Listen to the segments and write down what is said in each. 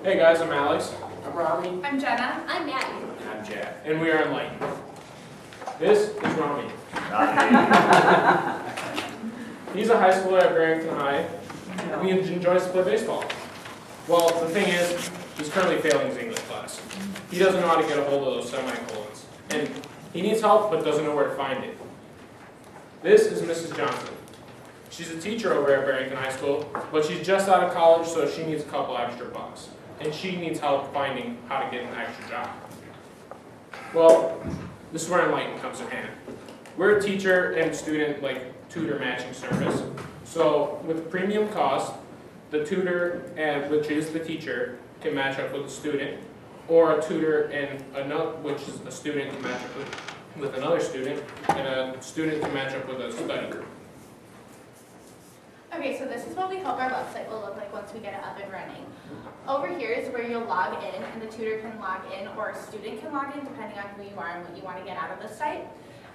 Hey guys, I'm Alex. I'm Rami. I'm Jenna. I'm Maddie. And I'm Jack. And we are Enlighten. This is Rami. He's a high schooler at Barrington High. And he enjoys to play baseball. Well, the thing is, he's currently failing his English class. He doesn't know how to get a hold of those semicolons. And he needs help, but doesn't know where to find it. This is Mrs. Johnson. She's a teacher over at Barrington High School, but she's just out of college, so she needs a couple extra bucks. And she needs help finding how to get an extra job. Well, this is where Enlighten comes in hand. We're a teacher and student tutor matching service. So with premium cost, the tutor, which is the teacher, can match up with a student, or a tutor and another, which is a student, can match up with another student, and a student can match up with a study group. Okay, so this is what we hope our website will look like once we get it up and running. Over here is where you'll log in, and the tutor can log in, or a student can log in, depending on who you are and what you want to get out of the site.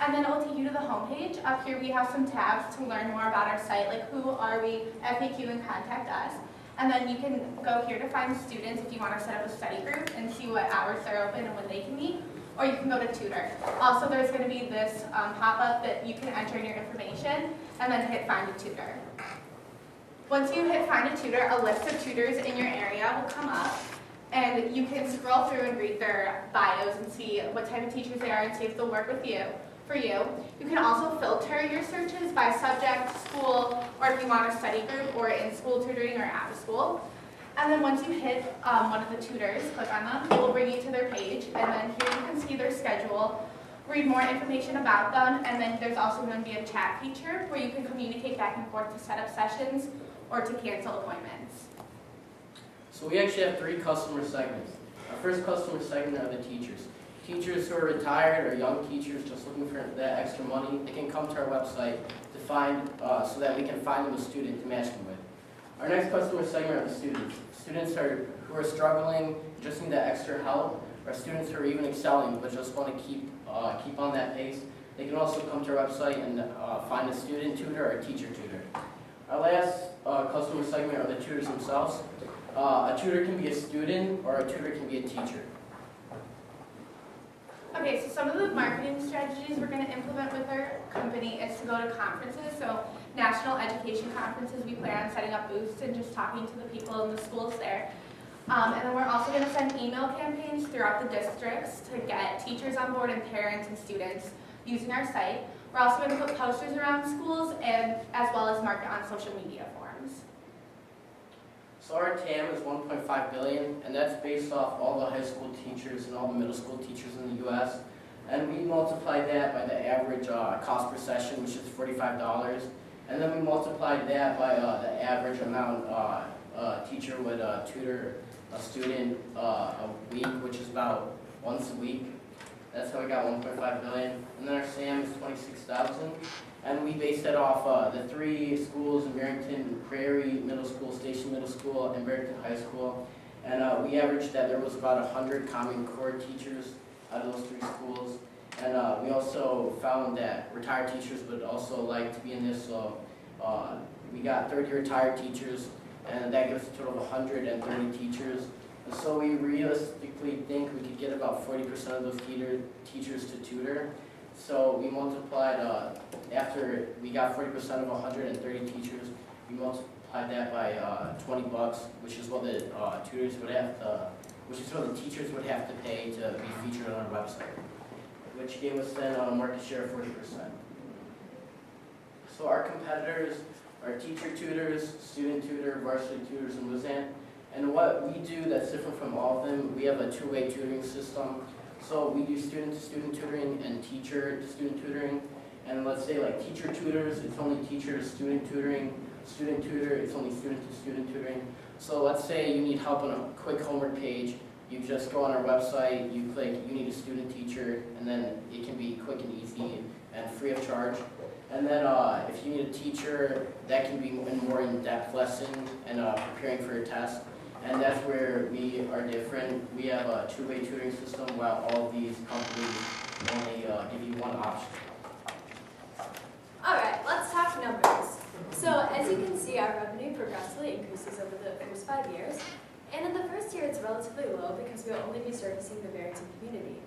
And then it will take you to the homepage. Up here we have some tabs to learn more about our site, like who are we, FAQ, and contact us. And then you can go here to find students if you want to set up a study group and see what hours they're open and when they can meet. Or you can go to tutor. Also, there's going to be this pop-up that you can enter in your information and then hit find a tutor. Once you hit find a tutor, a list of tutors in your area will come up, and you can scroll through and read their bios and see what type of teachers they are and see if they'll work with you. For you. You can also filter your searches by subject, school, or if you want a study group or in-school tutoring or out of school. And then once you hit one of the tutors, click on them, it will bring you to their page, and then here you can see their schedule, read more information about them, and then there's also going to be a chat feature where you can communicate back and forth to set up sessions or to cancel appointments. So we actually have 3 customer segments. Our first customer segment are the teachers. Teachers who are retired or young teachers just looking for that extra money, they can come to our website to find, so that we can find them a student to match them with. Our next customer segment are the students. Students who are struggling, just need that extra help, or students who are even excelling but just want to keep on that pace. They can also come to our website and find a student tutor or a teacher tutor. Our last customer segment are the tutors themselves. A tutor can be a student or a tutor can be a teacher. Okay, so some of the marketing strategies we're going to implement with our company is to go to conferences, so national education conferences. We plan on setting up booths and just talking to the people in the schools there. And then we're also going to send email campaigns throughout the districts to get teachers on board and parents and students using our site. We're also going to put posters around schools and as well as market on social media forums. So our TAM is 1.5 billion, and that's based off all the high school teachers and all the middle school teachers in the U.S. And we multiply that by the average cost per session, which is $45. And then we multiplied that by the average amount a teacher would tutor a student a week, which is about once a week. That's how we got 1.5 billion. And then our SAM is 26,000. And we based that off the 3 schools in Barrington Prairie Middle School, Station Middle School, and Barrington High School. And we averaged that there was about 100 Common Core teachers out of those 3 schools. And we also found that retired teachers would also like to be in this, so we got 30 retired teachers, and that gives a total of 130 teachers. And so we realistically think we could get about 40% of those teachers to tutor. So we multiplied, after we got 40% of 130 teachers, we multiplied that by $20, which is what the tutors would have to, which is what the teachers would have to pay to be featured on our website, which gave us then a market share of 40%. So our competitors are teacher tutors, student tutor, varsity tutors, and Luzan. And what we do that's different from all of them, we have a 2-way tutoring system. So we do student-to-student tutoring and teacher-to-student tutoring. And let's say like teacher tutors, it's only teacher-to-student tutoring. Student tutor, it's only student-to-student tutoring. So let's say you need help on a quick homework page. You just go on our website, you click, you need a student teacher, and then it can be quick and easy and free of charge. And then if you need a teacher, that can be more in-depth lesson and preparing for your test. And that's where we are different. We have a 2-way tutoring system while all of these companies only give you one option. All right, let's talk numbers. So as you can see, our revenue progressively increases over the first 5 years. And in the first year, it's relatively low because we'll only be servicing the Barrington community.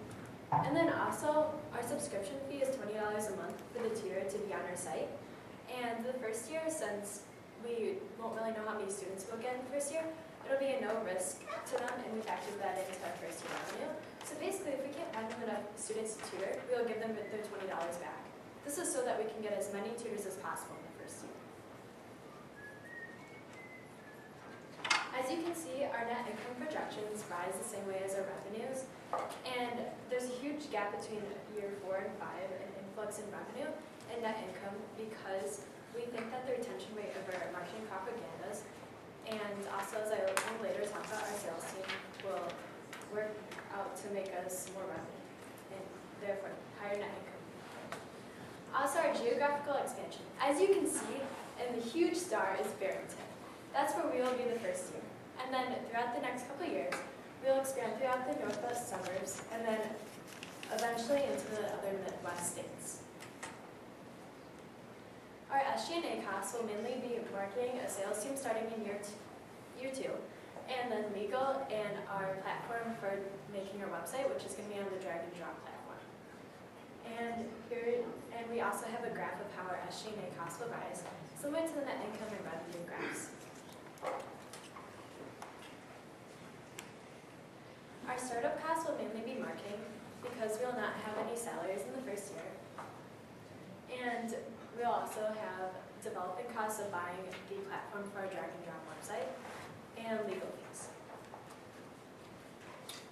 And then also, our subscription fee is $20 a month for the tutor to be on our site. And the first year, since we won't really know how many students we'll get in the first year, it'll be a no risk to them, and we factor that into our first year revenue. So basically, if we can't find them enough students to tutor, we'll give them their $20 back. This is so that we can get as many tutors as possible in the first year. As you can see, our net income projections rise the same way as our revenues, and there's a huge gap between year 4 and 5 in influx in revenue and net income because we think that the retention rate of our marketing propagandas, and also as I will later talk about, our sales team will work out to make us more revenue and therefore higher net income. Also our geographical expansion. As you can see, and the huge star is Barrington. That's where we will be the first year. And then throughout the next couple of years, we'll expand throughout the northwest suburbs and then eventually into the other Midwest states. Our SG&A costs will mainly be marketing, a sales team starting in year 2, and then legal and our platform for making our website, which is going to be on the drag and drop platform. And we also have a graph of how our SG&A costs will rise, similar to the net income and revenue graphs. Our startup costs will mainly be marketing because we will not have any salaries in the first year. And we'll also have developing costs of buying the platform for our drag and drop website and legal fees.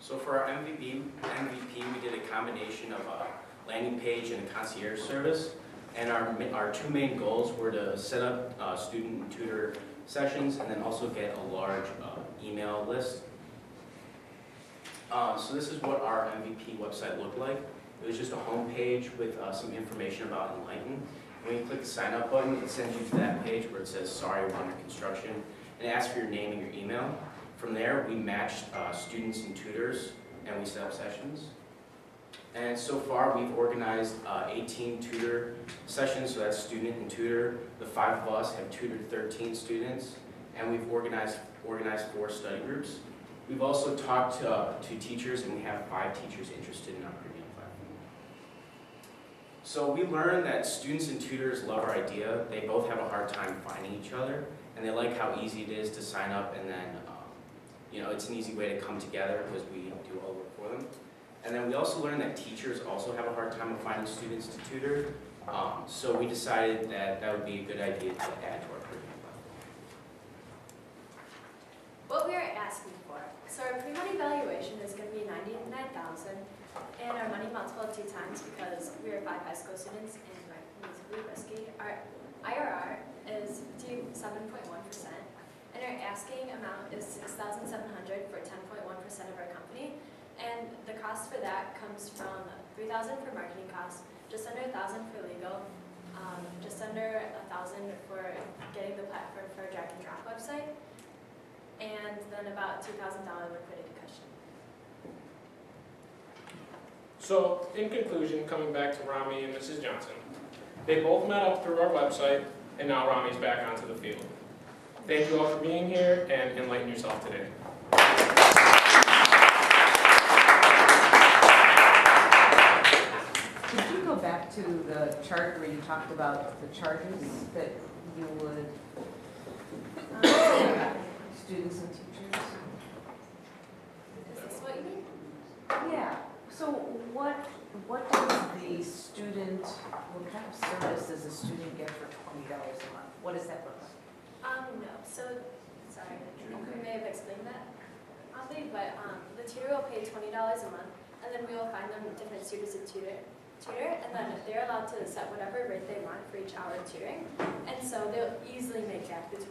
So for our MVP, we did a combination of a landing page and a concierge service. And our two main goals were to set up student and tutor sessions and then also get a large email list. So this is what our MVP website looked like. It was just a home page with some information about Enlighten. When you click the sign up button, it sends you to that page where it says, sorry, we're under construction, and it asks for your name and your email. From there, we matched students and tutors, and we set up sessions. And so far, we've organized 18 tutor sessions, so that's student and tutor. The 5 of us have tutored 13 students, and we've organized 4 study groups. We've also talked to teachers, and we have 5 teachers interested in our premium platform. So we learned that students and tutors love our idea. They both have a hard time finding each other, and they like how easy it is to sign up, and then it's an easy way to come together because we do all the work for them. And then we also learned that teachers also have a hard time of finding students to tutor. So we decided that that would be a good idea to add to our premium platform. What we are asking for. So our pre-money valuation is going to be $99,000, and our money multiple 2 times because we are 5 high school students and it's really risky. Our IRR is 7.1%, and our asking amount is $6,700 for 10.1% of our company. And the cost for that comes from $3,000 for marketing costs, just under $1,000 for legal, just under $1,000 for getting the platform for our drag and drop website, and then about $2,000 liquidity cushion. So, in conclusion, coming back to Rami and Mrs. Johnson, they both met up through our website, and now Rami's back onto the field. Thank you all for being here, and enlighten yourself today. Could you go back to the chart where you talked about the charges that you would, students and teachers? Is this what you mean? Yeah, so what does the student, what kind of service does a student get for $20 a month? What does that look like? No, so, sorry, I think we may have explained that oddly, but the tutor will pay $20 a month, and then we will find them different students to tutor, and then they're allowed to set whatever rate they want for each hour of tutoring, and so they'll easily make back the $20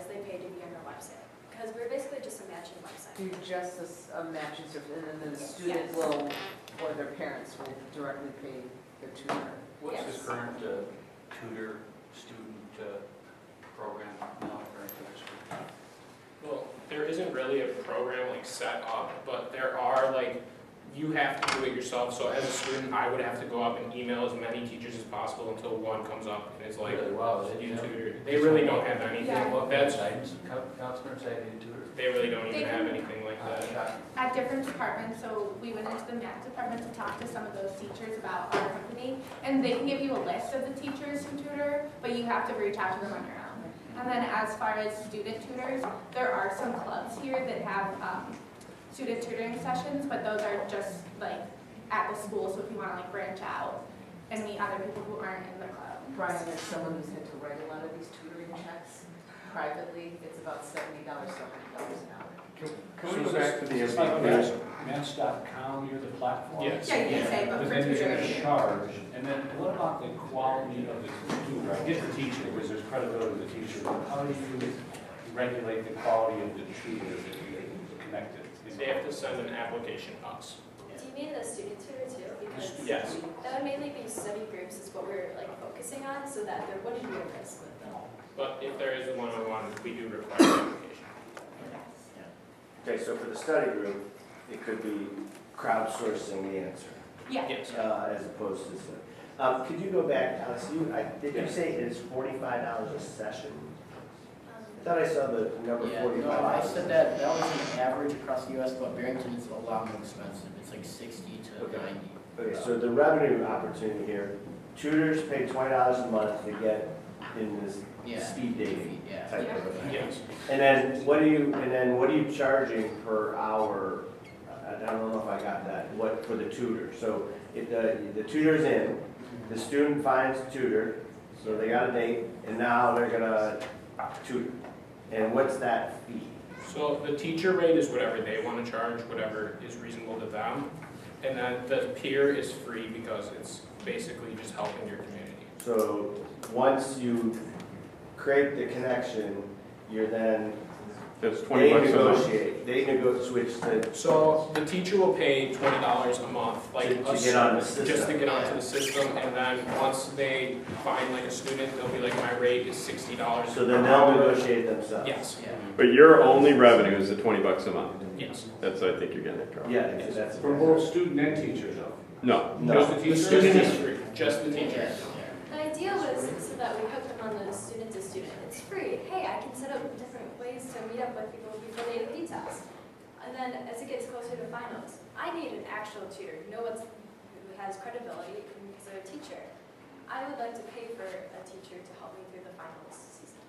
they paid to be on our website, because we're basically just a matching website. Do just a matching service, and then the student will, or their parents will directly pay the tutor? What's Yes. the current tutor-student program now for high school? Well, there isn't really a program set up, but there are you have to do it yourself. So as a student, I would have to go up and email as many teachers as possible until one comes up and is like, Really? Wow, you tutor. They really don't have anything. Yeah. What That's guidance counselors have you tutor? They really don't They even have can- anything like that. at different departments, so we went into the math department to talk to some of those teachers about our company, and they can give you a list of the teachers who tutor, but you have to reach out to them on your own. And then as far as student tutors, there are some clubs here that have student tutoring sessions, but those are just like at the school, so if you want to like branch out and meet other people who aren't in the club. Brian, there's someone who's had to write a lot of these tutoring checks privately. It's about $70, $70 an hour. Can we go back to the It's like MVP? Match.com, you're the platform? Yes. Yeah, you can say, but But for then you're gonna tutoring. charge, and then what about the quality of the tutor? I get the teacher, because there's credibility to the teacher, but how do you regulate the quality of the tutor that you're connected? They have to send an application to us. Do you mean the student tutor too? Because Yes. that would mainly be study groups is what we're like focusing on, so that there wouldn't be a risk with them. But if there is a one-on-one, we do require an application. Okay, so for the study group, it could be crowdsourcing the answer, Yeah. Yes. as opposed to, could you go back, Alice, did you say it's $45 a session? I thought I saw the number Yeah, 45. no, I said that was an average across the US, but Barrington is a lot more expensive. It's like 60 to Okay. 90. Okay, so the revenue opportunity here, tutors pay $20 a month to get in this Yeah. speed dating Yeah. type of thing. Yes. And then what are you charging per hour? I don't know if I got that, what, for the tutor? So if the tutor's in, the student finds a tutor, so they got a date, and now they're gonna tutor. And what's that fee? So the teacher rate is whatever they want to charge, whatever is reasonable to them. And then the peer is free because it's basically just helping your community. So once you create the connection, you're then, That's they 20 bucks a month. negotiate, switch to, So the teacher will pay $20 a month, like To get on the system. just to get onto the system. And then once they find like a student, they'll be like, my rate is $60. so then they'll negotiate themselves. Yes, Yeah. But your only revenue is the 20 bucks a month. yes. That's, I think you're getting it, Carl. Yeah, that's. For both student and teacher though? No. No. Just the The teacher? student is free, just the teacher. The idea was so that we hook them on the student to student. It's free. Hey, I can set up different ways to meet up with people before the AP test. And then as it gets closer to finals, I need an actual tutor, who has credibility because they're a teacher. I would like to pay for a teacher to help me through the finals season.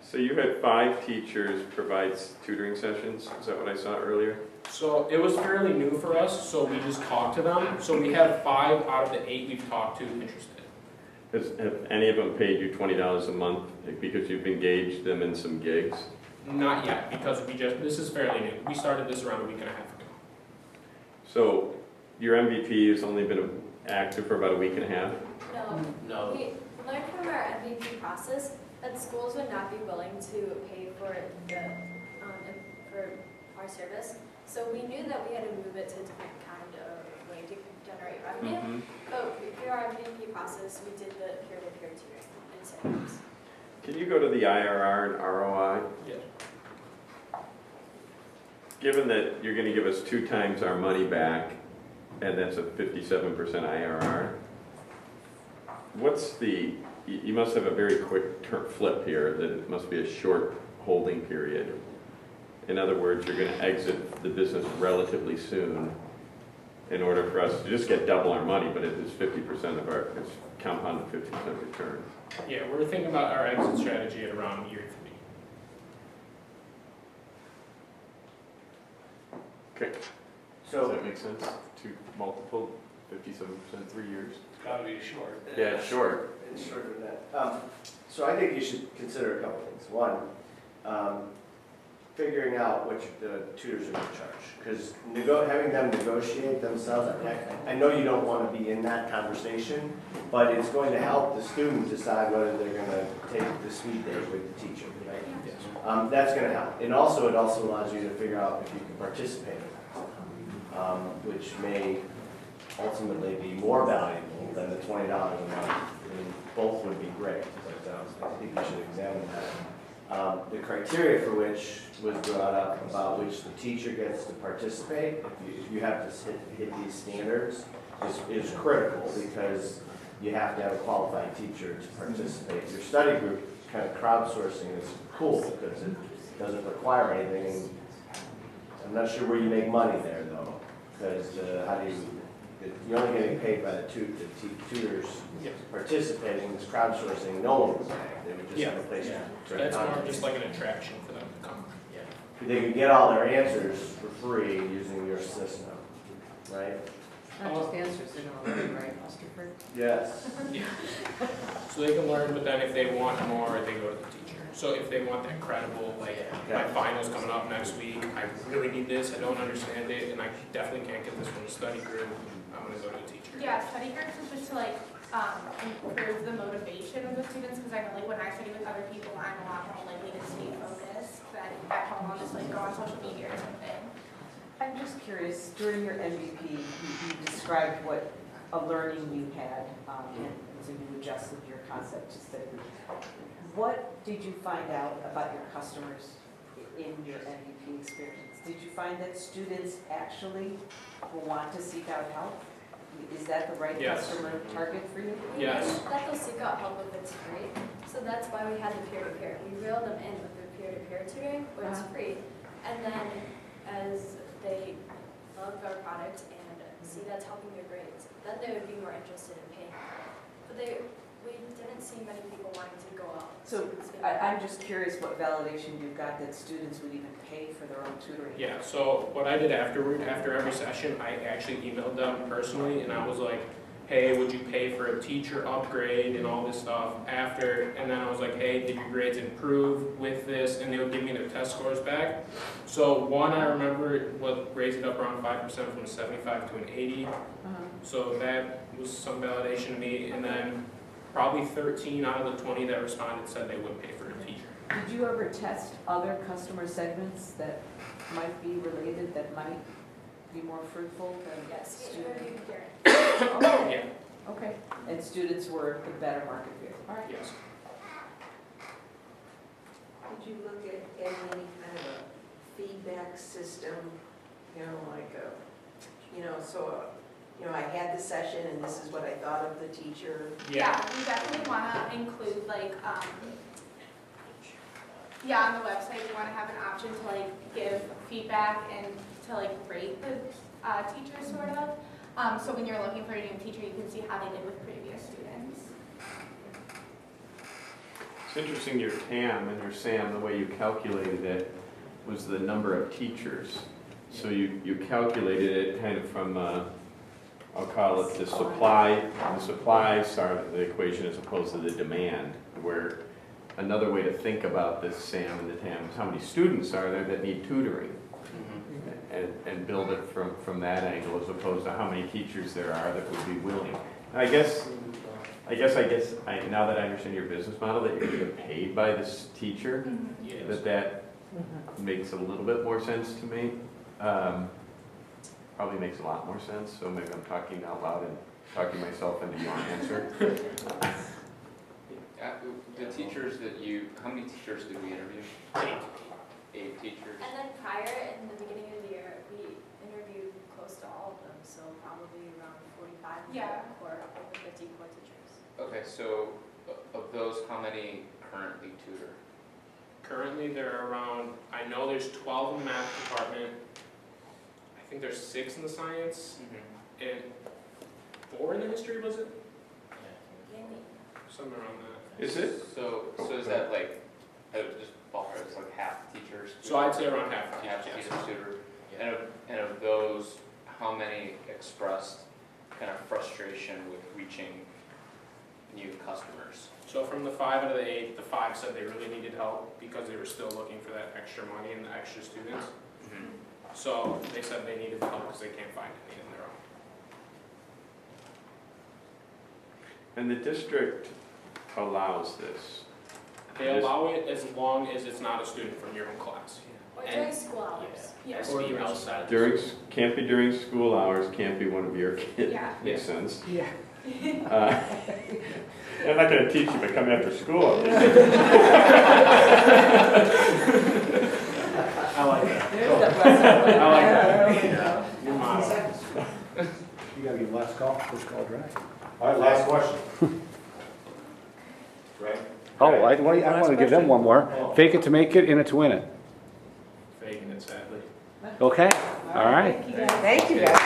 So you had 5 teachers provide tutoring sessions, is that what I saw earlier? So it was fairly new for us, so we just talked to them. So we have 5 out of the 8 we've talked to interested. Have any of them paid you $20 a month because you've engaged them in some gigs? Not yet, because this is fairly new. We started this around a week and a half ago. So your MVP has only been active for about a week and a half? No. We learned from our MVP process that schools would not be willing to pay for for our service. So we knew that we had to move it to a different kind of way to generate revenue. Mhm. But through our MVP process, we did the peer-to-peer tutoring and seminars. Can you go to the IRR and ROI? Yes. Given that you're going to give us 2 times our money back, and that's a 57% IRR, what's the, you must have a very quick flip here, that it must be a short holding period. In other words, you're going to exit the business relatively soon in order for us to just get double our money, but it is 50% of our, it's compounded 50% return. Yeah, we're thinking about our exit strategy at around year 3. Okay. Does So, that make sense? 2 multiple, 57%, 3 years? It's gotta be short. Yeah, it's short. it's shorter than that. So I think you should consider a couple things. One, figuring out what the tutors are going to charge. Because having them negotiate themselves, I know you don't want to be in that conversation, but it's going to help the student decide whether they're going to take the speed date with the teacher, right? Yes. That's going to help. And also, it also allows you to figure out if you can participate in that, which may ultimately be more valuable than the $20 a month. I mean, both would be great, but I think you should examine that. The criteria for which was brought up about which the teacher gets to participate, if you have to hit these standards, is critical because you have to have a qualified teacher to participate. Your study group kind of crowdsourcing is cool because it doesn't require anything. I'm not sure where you make money there though, because how do you, you're only getting paid by the tutors Yes. participating in this crowdsourcing, no one would pay. They would just have a place to. That's more just like an attraction for them to come. They can get all their answers for free using your system, right? Not just answers, they're gonna learn, right, Mr. Ford? Yes. So they can learn, but then if they want more, they go to the teacher. So if they want that credible, like, my final's coming up next week, I really need this, I don't understand it, and I definitely can't get this from the study group, I'm gonna go to the teacher. Yeah, study groups is just to like, improve the motivation of the students, because I know like when I study with other people, I'm a lot more likely to stay focused than at home, I'll just like go on social media or something. I'm just curious, during your MVP, you described what a learning you had, and so you adjusted your concept to study. What did you find out about your customers in your MVP experience? Did you find that students actually will want to seek out help? Is that the right Yes. customer target for you? Yes. That they'll seek out help if it's free. So that's why we had the peer-to-peer. We reeled them in with the peer-to-peer tutoring, where it's free. And then as they love our product and see that's helping their grades, then they would be more interested in paying. But we didn't see many people wanting to go out. So I'm just curious what validation you've got that students would even pay for their own tutoring. Yeah, so what I did afterward, after every session, I actually emailed them personally, and I was like, hey, would you pay for a teacher upgrade and all this stuff after? And then I was like, hey, did your grades improve with this? And they would give me their test scores back. So one, I remember what raised it up around 5% from 75 to an 80. So that was some validation to me. And then probably 13 out of the 20 that responded said they would pay for a teacher. Did you ever test other customer segments that might be related, that might be more fruitful than Yes, we student? interviewed parents. Yeah, Okay, and students were the better market fit. All right. yes. Did you look at any kind of a feedback system, I had the session and this is what I thought of the teacher? Yeah, we definitely want to include like, on the website, we want to have an option to like give feedback and to like rate the teachers sort of. So when you're looking for a new teacher, you can see how they did with previous students. It's interesting, your TAM and your SAM, the way you calculated it was the number of teachers. So you calculated it kind of from, I'll call it the supply side of the equation as opposed to the demand, where another way to think about this SAM and the TAM is how many students are there that need tutoring? And build it from that angle as opposed to how many teachers there are that would be willing. I guess now that I understand your business model, that you're going to get paid by this teacher, Yes. that makes a little bit more sense to me. Probably makes a lot more sense, so maybe I'm talking out loud and talking myself into your answer. The teachers how many teachers did we interview? 8 teachers. And then prior, in the beginning of the year, we interviewed close to all of them, so probably around 45 Yeah. or over 50 core teachers. Okay, so of those, how many currently tutor? Currently, there are around, I know there's 12 in the math department. I think there's 6 in the science, and 4 in the history, was it? Maybe. Somewhere around that. Is it? So is that like, just ballpark, it's like half teachers? So I'd say around half of Half teachers, teachers tutor. And of those, how many expressed kind of frustration with reaching new customers? So from the 5 out of the 8, the 5 said they really needed help because they were still looking for that extra money and the extra students. So they said they needed the help because they can't find any in their own. And the district allows this. They allow it as long as it's not a student from your own class. Or And- during school hours. Yes, or you're outside. Can't be during school hours, can't be one of your kids. Yeah. Makes sense. Yeah. I'm not gonna teach you, but come after school. I like that. There's the lesson. I like that. There we go. Your model. You gotta be last call, first call dry. All right, last question. Right? Oh, I want to give them one more. Fake it to make it, in it to win it. Faking it, sadly. Okay, all right. Thank you guys.